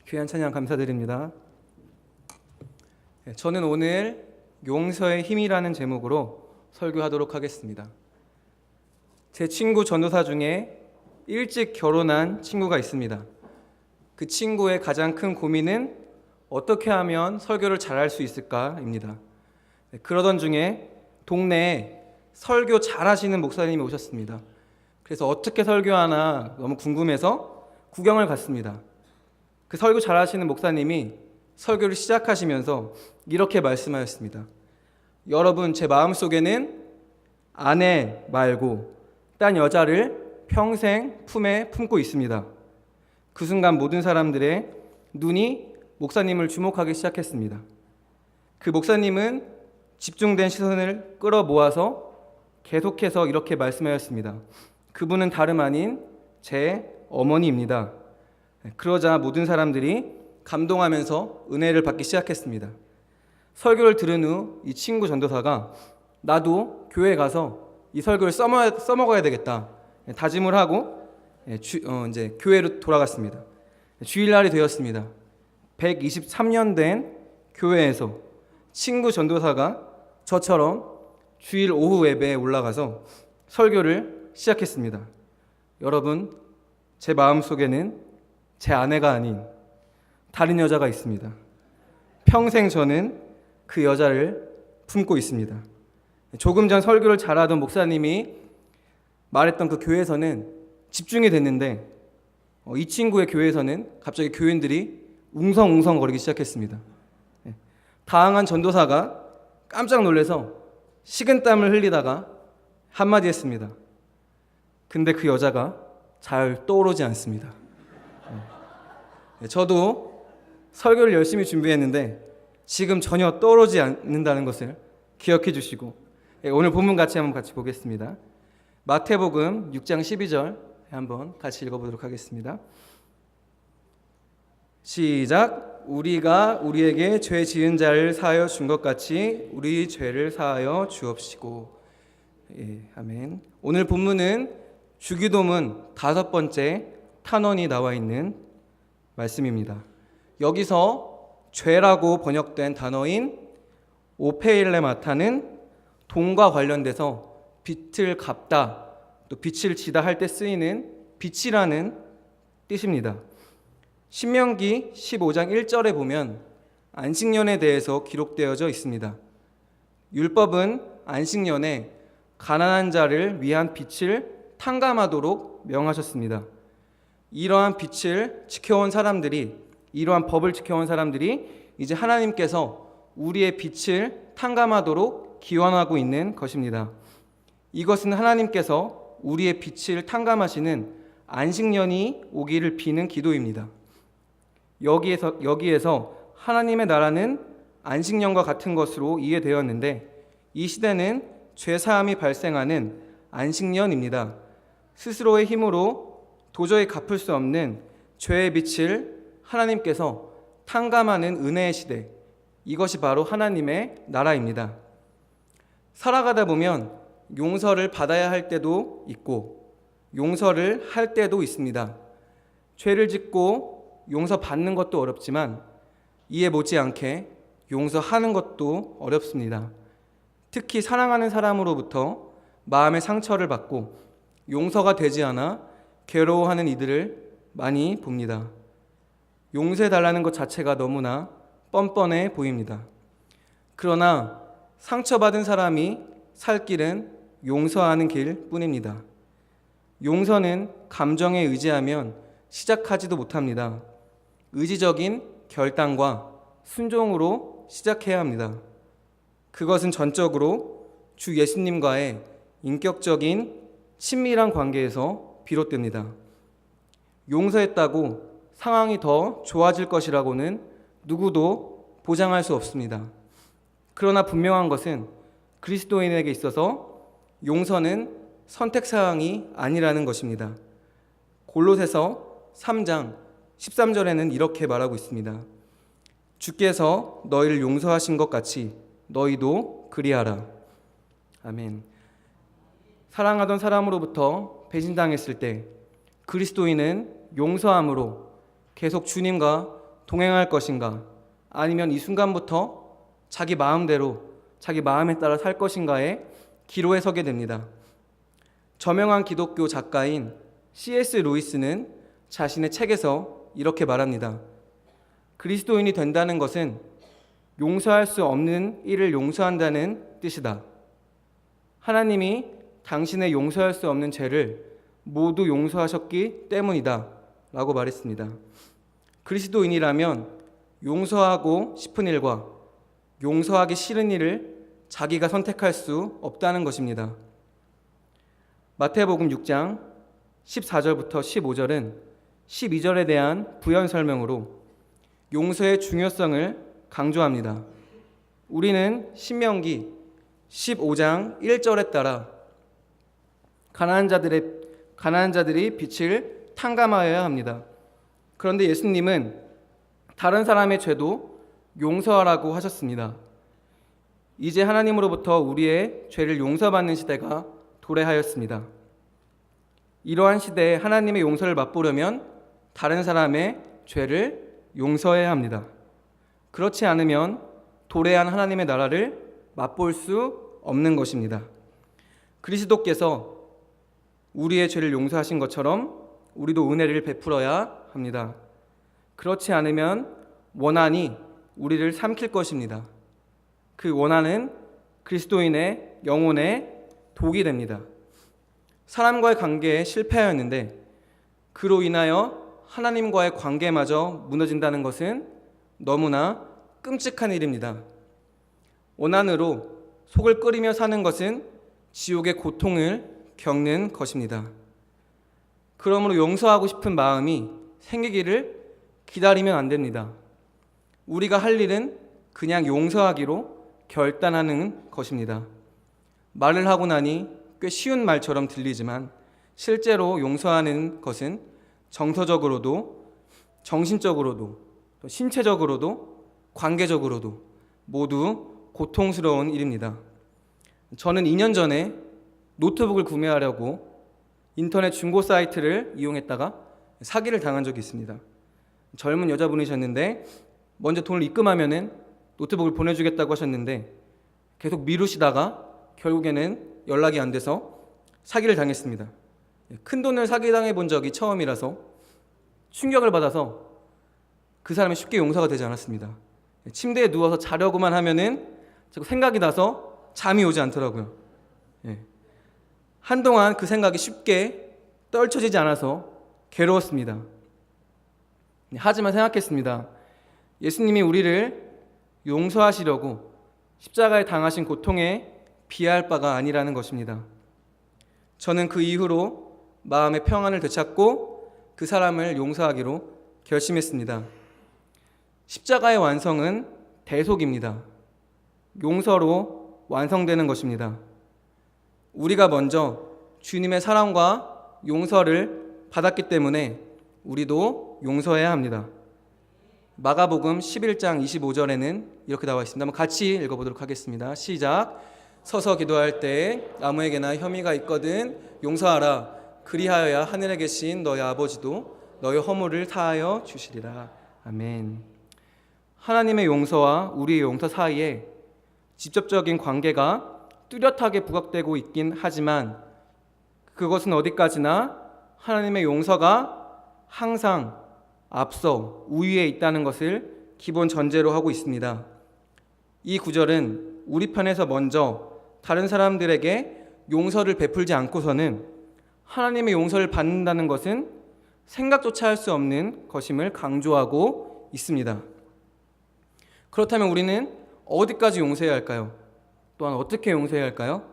귀한 찬양 감사드립니다. 저는 오늘 용서의 힘이라는 제목으로 설교하도록 하겠습니다. 제 친구 전도사 중에 일찍 결혼한 친구가 있습니다. 그 친구의 가장 큰 고민은 어떻게 하면 설교를 잘할 수 있을까입니다. 그러던 중에 동네에 설교 잘하시는 목사님이 오셨습니다. 그래서 어떻게 설교하나 너무 궁금해서 구경을 갔습니다. 그 설교 잘하시는 목사님이 설교를 시작하시면서 이렇게 말씀하셨습니다. 여러분, 제 마음속에는 아내 말고 딴 여자를 평생 품에 품고 있습니다. 그 순간 모든 사람들의 눈이 목사님을 주목하기 시작했습니다. 그 목사님은 집중된 시선을 끌어모아서 계속해서 이렇게 말씀하였습니다. 그분은 다름 아닌 제 어머니입니다. 그러자 모든 사람들이 감동하면서 은혜를 받기 시작했습니다. 설교를 들은 후 이 친구 전도사가 나도 교회에 가서 이 설교를 써먹어야 되겠다 다짐을 하고 이제 교회로 돌아갔습니다. 주일날이 되었습니다. 123년 된 교회에서 친구 전도사가 저처럼 주일 오후 예배에 올라가서 설교를 시작했습니다. 여러분, 제 마음속에는 제 아내가 아닌 다른 여자가 있습니다. 평생 저는 그 여자를 품고 있습니다. 조금 전 설교를 잘하던 목사님이 말했던 그 교회에서는 집중이 됐는데 이 친구의 교회에서는 갑자기 교인들이 웅성웅성거리기 시작했습니다. 당황한 전도사가 깜짝 놀라서 식은땀을 흘리다가 한마디 했습니다. 근데 그 여자가 잘 떠오르지 않습니다. 저도 설교를 열심히 준비했는데 지금 전혀 떠오르지 않는다는 것을 기억해 주시고 오늘 본문 한번 같이 보겠습니다. 마태복음 6장 12절 한번 같이 읽어보도록 하겠습니다. 시작. 우리가 우리에게 죄 지은 자를 사하여 준 것 같이 우리 죄를 사하여 주옵시고. 아멘. 오늘 본문은 주기도문 5번째 탄원이 나와 있는 말씀입니다. 여기서 죄라고 번역된 단어인 오페일레마타는 돈과 관련돼서 빚을 갚다, 또 빚을 지다 할 때 쓰이는 빚이라는 뜻입니다. 신명기 15장 1절에 보면 안식년에 대해서 기록되어져 있습니다. 율법은 안식년에 가난한 자를 위한 빚을 탕감하도록 명하셨습니다. 이러한 법을 지켜온 사람들이 이제 하나님께서 우리의 빚을 탕감하도록 기원하고 있는 것입니다. 이것은 하나님께서 우리의 빚을 탕감하시는 안식년이 오기를 비는 기도입니다. 여기에서 하나님의 나라는 안식년과 같은 것으로 이해되었는데 이 시대는 죄사함이 발생하는 안식년입니다. 스스로의 힘으로 도저히 갚을 수 없는 죄의 빚을 하나님께서 탕감하는 은혜의 시대, 이것이 바로 하나님의 나라입니다. 살아가다 보면 용서를 받아야 할 때도 있고 용서를 할 때도 있습니다. 죄를 짓고 용서받는 것도 어렵지만 이에 못지않게 용서하는 것도 어렵습니다. 특히 사랑하는 사람으로부터 마음의 상처를 받고 용서가 되지 않아 괴로워하는 이들을 많이 봅니다. 용서해달라는 것 자체가 너무나 뻔뻔해 보입니다. 그러나 상처받은 사람이 살 길은 용서하는 길 뿐입니다. 용서는 감정에 의지하면 시작하지도 못합니다. 의지적인 결단과 순종으로 시작해야 합니다. 그것은 전적으로 주 예수님과의 인격적인 친밀한 관계에서 비롯됩니다. 용서했다고 상황이 더 좋아질 것이라고는 누구도 보장할 수 없습니다. 그러나 분명한 것은 그리스도인에게 있어서 용서는 선택사항이 아니라는 것입니다. 골로새서 3장 13절에는 이렇게 말하고 있습니다. 주께서 너희를 용서하신 것 같이 너희도 그리하라. 아멘. 사랑하던 사람으로부터 배신당했을 때 그리스도인은 용서함으로 계속 주님과 동행할 것인가? 아니면 이 순간부터 자기 마음대로, 자기 마음에 따라 살 것인가에 기로에 서게 됩니다. 저명한 기독교 작가인 C.S. 루이스는 자신의 책에서 이렇게 말합니다. 그리스도인이 된다는 것은 용서할 수 없는 일을 용서한다는 뜻이다. 하나님이 당신의 용서할 수 없는 죄를 모두 용서하셨기 때문이다 라고 말했습니다. 그리스도인이라면 용서하고 싶은 일과 용서하기 싫은 일을 자기가 선택할 수 없다는 것입니다. 마태복음 6장 14절부터 15절은 12절에 대한 부연 설명으로 용서의 중요성을 강조합니다. 우리는 신명기 15장 1절에 따라 가난한 자들이 빛을 탕감하여야 합니다. 그런데 예수님은 다른 사람의 죄도 용서하라고 하셨습니다. 이제 하나님으로부터 우리의 죄를 용서받는 시대가 도래하였습니다. 이러한 시대에 하나님의 용서를 맛보려면 다른 사람의 죄를 용서해야 합니다. 그렇지 않으면 도래한 하나님의 나라를 맛볼 수 없는 것입니다. 그리스도께서 우리의 죄를 용서하신 것처럼 우리도 은혜를 베풀어야 합니다. 그렇지 않으면 원한이 우리를 삼킬 것입니다. 그 원한은 그리스도인의 영혼에 독이 됩니다. 사람과의 관계에 실패하였는데 그로 인하여 하나님과의 관계마저 무너진다는 것은 너무나 끔찍한 일입니다. 원한으로 속을 끓이며 사는 것은 지옥의 고통을 겪는 것입니다. 그러므로 용서하고 싶은 마음이 생기기를 기다리면 안 됩니다. 우리가 할 일은 그냥 용서하기로 결단하는 것입니다. 말을 하고 나니 꽤 쉬운 말처럼 들리지만 실제로 용서하는 것은 정서적으로도 정신적으로도 또 신체적으로도 관계적으로도 모두 고통스러운 일입니다. 저는 2년 전에 노트북을 구매하려고 인터넷 중고 사이트를 이용했다가 사기를 당한 적이 있습니다. 젊은 여자분이셨는데 먼저 돈을 입금하면은 노트북을 보내주겠다고 하셨는데 계속 미루시다가 결국에는 연락이 안 돼서 사기를 당했습니다. 큰 돈을 사기당해 본 적이 처음이라서 충격을 받아서 그 사람이 쉽게 용서가 되지 않았습니다. 침대에 누워서 자려고만 하면은 자꾸 생각이 나서 잠이 오지 않더라고요. 한동안 그 생각이 쉽게 떨쳐지지 않아서 괴로웠습니다. 하지만 생각했습니다. 예수님이 우리를 용서하시려고 십자가에 당하신 고통에 비할 바가 아니라는 것입니다. 저는 그 이후로 마음의 평안을 되찾고 그 사람을 용서하기로 결심했습니다. 십자가의 완성은 대속입니다. 용서로 완성되는 것입니다. 우리가 먼저 주님의 사랑과 용서를 받았기 때문에 우리도 용서해야 합니다. 마가복음 11장 25절에는 이렇게 나와 있습니다. 한번 같이 읽어보도록 하겠습니다. 시작. 서서 기도할 때 아무에게나 혐의가 있거든 용서하라. 그리하여야 하늘에 계신 너희 아버지도 너희 허물을 사하여 주시리라. 아멘. 하나님의 용서와 우리의 용서 사이에 직접적인 관계가 뚜렷하게 부각되고 있긴 하지만 그것은 어디까지나 하나님의 용서가 항상 앞서 우위에 있다는 것을 기본 전제로 하고 있습니다. 이 구절은 우리 편에서 먼저 다른 사람들에게 용서를 베풀지 않고서는 하나님의 용서를 받는다는 것은 생각조차 할 수 없는 것임을 강조하고 있습니다. 그렇다면 우리는 어디까지 용서해야 할까요? 또한 어떻게 용서해야 할까요?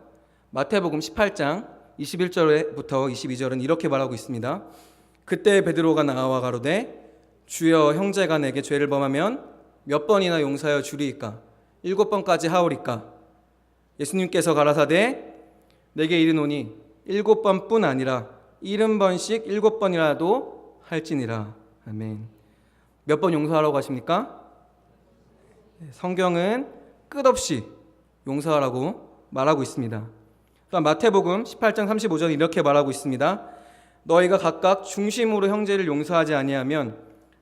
마태복음 18장 21절부터 22절은 이렇게 말하고 있습니다. 그때 베드로가 나와 가로되 주여 형제가 내게 죄를 범하면 몇 번이나 용서하여 주리이까? 7번까지 하오리까? 예수님께서 가라사대 내게 이르노니 7번뿐 아니라 70번씩 7번이라도 할지니라. 아멘. 몇 번 용서하라고 하십니까? 성경은 끝없이 용서하라고 말하고 있습니다. 또한 마태복음 18장 35절 이렇게 말하고 있습니다. 너희가 각각 중심으로 형제를 용서하지 아니하면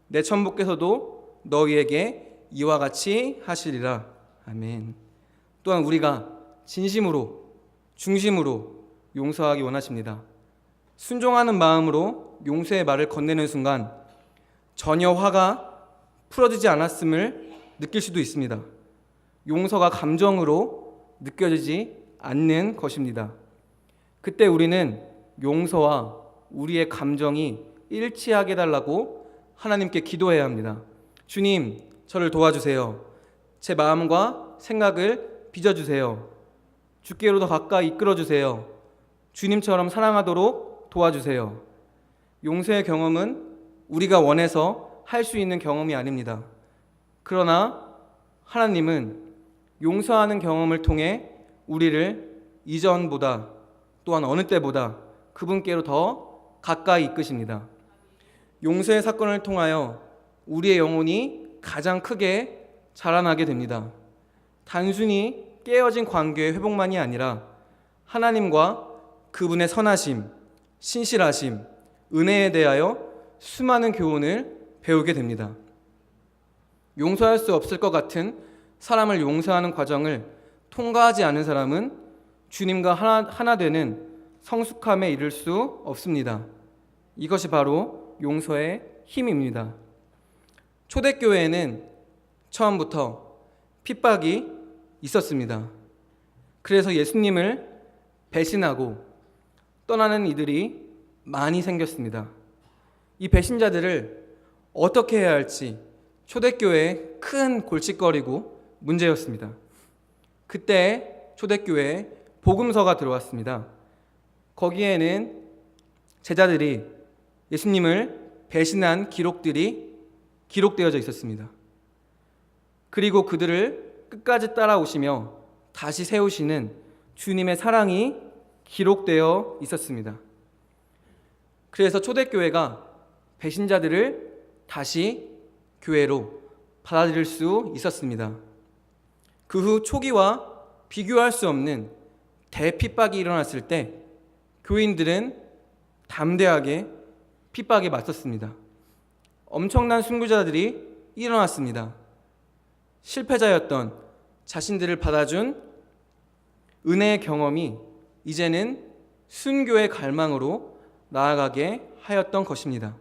내 천부께서도 너희에게 이와 같이 하시리라. 아멘. 또한 우리가 진심으로 중심으로 용서하기 원하십니다. 순종하는 마음으로 용서의 말을 건네는 순간 전혀 화가 풀어지지 않았음을 느낄 수도 있습니다. 용서가 감정으로 느껴지지 않는 것입니다. 그때 우리는 용서와 우리의 감정이 일치하게 해달라고 하나님께 기도해야 합니다. 주님, 저를 도와주세요. 제 마음과 생각을 빚어주세요. 주께로 더 가까이 이끌어주세요. 주님처럼 사랑하도록 도와주세요. 용서의 경험은 우리가 원해서 할 수 있는 경험이 아닙니다. 그러나 하나님은 용서하는 경험을 통해 우리를 이전보다 또한 어느 때보다 그분께로 더 가까이 이끄십니다. 용서의 사건을 통하여 우리의 영혼이 가장 크게 자라나게 됩니다. 단순히 깨어진 관계의 회복만이 아니라 하나님과 그분의 선하심, 신실하심, 은혜에 대하여 수많은 교훈을 배우게 됩니다. 용서할 수 없을 것 같은 사람을 용서하는 과정을 통과하지 않은 사람은 주님과 하나 되는 성숙함에 이를 수 없습니다. 이것이 바로 용서의 힘입니다. 초대교회에는 처음부터 핍박이 있었습니다. 그래서 예수님을 배신하고 떠나는 이들이 많이 생겼습니다. 이 배신자들을 어떻게 해야 할지 초대교회의 큰 골칫거리고 문제였습니다. 그때 초대교회에 복음서가 들어왔습니다. 거기에는 제자들이 예수님을 배신한 기록들이 기록되어져 있었습니다. 그리고 그들을 끝까지 따라오시며 다시 세우시는 주님의 사랑이 기록되어 있었습니다. 그래서 초대교회가 배신자들을 다시 교회로 받아들일 수 있었습니다. 그 후 초기와 비교할 수 없는 대핍박이 일어났을 때 교인들은 담대하게 핍박에 맞섰습니다. 엄청난 순교자들이 일어났습니다. 실패자였던 자신들을 받아준 은혜의 경험이 이제는 순교의 갈망으로 나아가게 하였던 것입니다.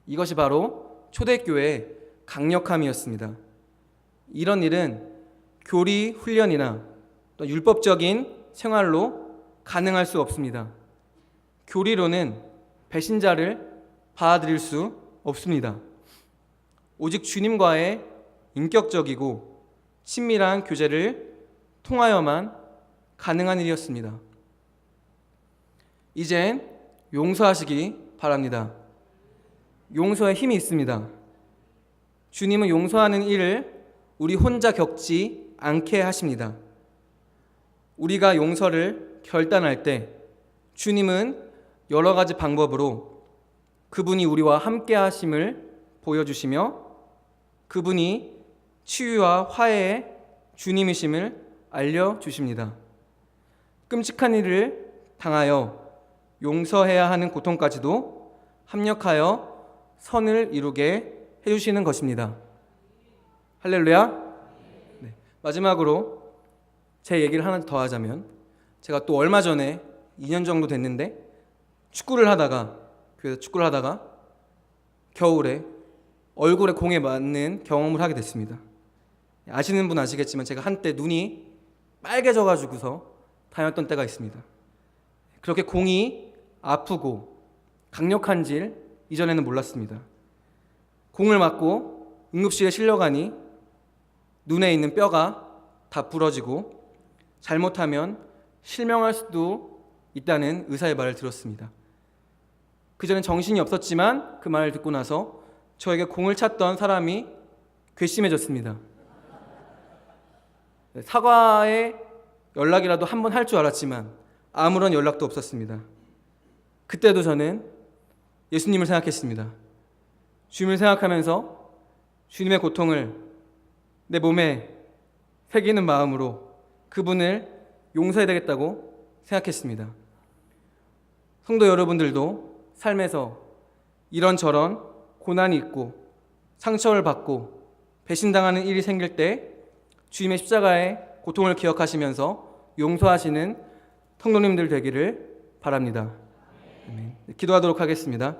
이것이 바로 초대교회의 강력함이었습니다. 이런 일은 교리 훈련이나 또 율법적인 생활로 가능할 수 없습니다. 교리로는 배신자를 받아들일 수 없습니다. 오직 주님과의 인격적이고 친밀한 교제를 통하여만 가능한 일이었습니다. 이젠 용서하시기 바랍니다. 용서에 힘이 있습니다. 주님은 용서하는 일을 우리 혼자 겪지 않게 하십니다. 우리가 용서를 결단할 때 주님은 여러 가지 방법으로 그분이 우리와 함께 하심을 보여주시며 그분이 치유와 화해의 주님이심을 알려주십니다. 끔찍한 일을 당하여 용서해야 하는 고통까지도 합력하여 선을 이루게 해주시는 것입니다. 할렐루야. 네. 마지막으로 제 얘기를 하나 더 하자면 제가 또 얼마 전에 2년 정도 됐는데 교회에서 축구를 하다가 겨울에 얼굴에 공에 맞는 경험을 하게 됐습니다. 아시는 분 아시겠지만 제가 한때 눈이 빨개져가지고서 다녔던 때가 있습니다. 그렇게 공이 아프고 강력한 줄 이전에는 몰랐습니다. 공을 맞고 응급실에 실려가니 눈에 있는 뼈가 다 부러지고 잘못하면 실명할 수도 있다는 의사의 말을 들었습니다. 그전엔 정신이 없었지만 그 말을 듣고 나서 저에게 공을 찼던 사람이 괘씸해졌습니다. 사과의 연락이라도 한 번 할 줄 알았지만 아무런 연락도 없었습니다. 그때도 저는 예수님을 생각했습니다. 주님을 생각하면서 주님의 고통을 내 몸에 새기는 마음으로 그분을 용서해야 되겠다고 생각했습니다. 성도 여러분들도 삶에서 이런저런 고난이 있고 상처를 받고 배신당하는 일이 생길 때 주님의 십자가의 고통을 기억하시면서 용서하시는 성도님들 되기를 바랍니다. 아멘. 기도하도록 하겠습니다.